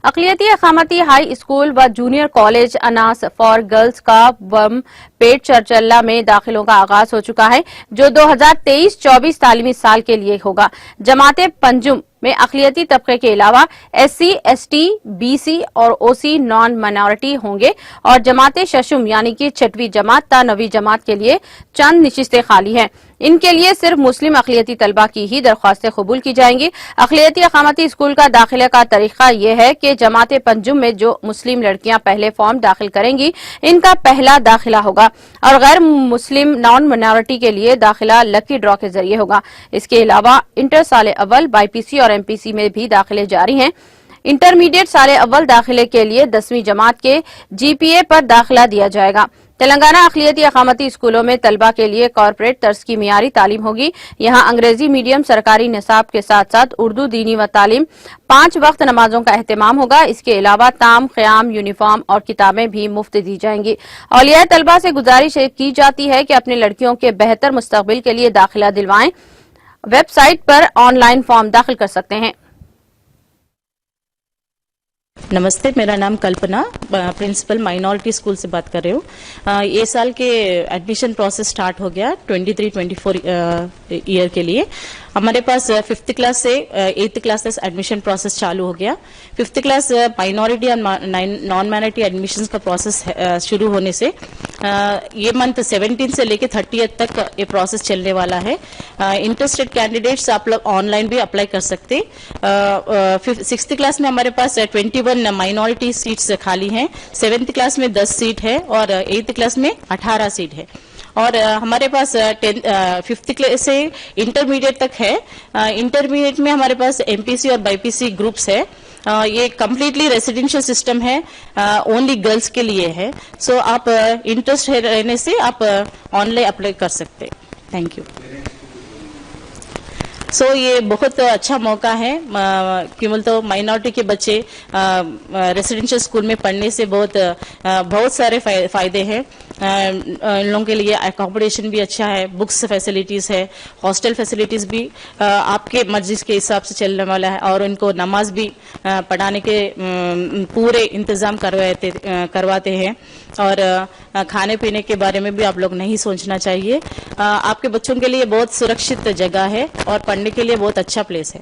अक़लियती अक़ामती high school व junior college Anas for girls का बम पेट चरचल्ला में दाखिलों का आगाज हो चुका है, जो 2023-24 तालीमी साल के लिए होगा। जमाते पंजुम में अक़लियती तबके के अलावा SC, ST, BC और OC नॉन माइनॉरिटी होंगे और जमाते शशुम यानी कि 6वीं जमात ता 9वीं जमात के लिए चंद निशिस्तें खाली हैं। इनके लिए सिर्फ मुस्लिम अक़लियती तलबा की ही दरख्वास्तें कबूल की जाएंगी। अक़लियती अक़ामती स्कूल का दाखिले का तरीका यह है कि जमाते पंजुम में जो मुस्लिम लड़कियां पहले फॉर्म दाखिल करेंगी, इनका पहला दाखिला होगा और गैर मुस्लिम नॉन माइनॉरिटी के लिए दाखिला लकी ड्रॉ के जरिए होगा। इसके अलावा इंटर साले अव्वल, BPC और MPC में भी दाखिले जारी हैं। इंटरमीडिएट साले अव्वल दाखिले के लिए 10वीं जमात के GPA पर दाखिला दिया जाएगा। तेलंगाना अक़लियती अक़ामती स्कूलों में तलबा के लिए कॉर्पोरेट तर्ज की मियारी तालीम होगी। यहाँ अंग्रेजी मीडियम सरकारी निसाब के साथ साथ उर्दू, दीनी व तालीम, 5 वक्त नमाजों का एहतमाम होगा। इसके अलावा ताम, क़याम, यूनिफॉर्म और किताबें भी मुफ्त दी जाएंगी। औलिया तलबा से गुजारिश की जाती है कि अपने लड़कियों के बेहतर मुस्तकबिल के लिए दाखिला दिलवाएं। वेबसाइट पर ऑनलाइन फॉर्म दाखिल कर सकते हैं। नमस्ते, मेरा नाम कल्पना, प्रिंसिपल माइनॉरिटी स्कूल से बात कर रही हूँ। ये साल के एडमिशन प्रोसेस स्टार्ट हो गया 23-24 ईयर के लिए। हमारे पास 5th क्लास से 8th क्लास तक एडमिशन प्रोसेस चालू हो गया। 5th क्लास माइनॉरिटी और नॉन माइनॉरिटी एडमिशन का प्रोसेस शुरू होने से ये मंथ 17 से लेकर 30th तक ये प्रोसेस चलने वाला है। इंटरेस्टेड कैंडिडेट्स आप लोग ऑनलाइन भी अप्लाई कर सकते। 6th क्लास में हमारे पास 21 माइनॉरिटी सीट्स खाली हैं। 7th क्लास में 10 सीट है और 8th क्लास में 18 सीट है। और हमारे पास 5th क्लास से इंटरमीडिएट तक है। इंटरमीडिएट में हमारे पास MPC और BPC ग्रुप्स है। ये कम्प्लीटली रेसिडेंशियल सिस्टम है, ओनली गर्ल्स के लिए है। सो आप इंटरेस्ट रहने से आप ऑनलाइन अप्लाई कर सकते। Thank you. ये बहुत अच्छा मौका है कि तो माइनॉरिटी के बच्चे रेसिडेंशियल स्कूल में पढ़ने से बहुत सारे फायदे हैं। इन लोगों के लिए अकोमोडेशन भी अच्छा है, बुक्स फैसिलिटीज है, हॉस्टल फैसिलिटीज भी आपके मर्जी के हिसाब से चलने वाला है और इनको नमाज भी पढ़ाने के पूरे इंतजाम करवाते हैं। और खाने पीने के बारे में भी आप लोग नहीं सोचना चाहिए। आपके बच्चों के लिए बहुत सुरक्षित जगह है और पढ़ने के लिए बहुत अच्छा प्लेस है।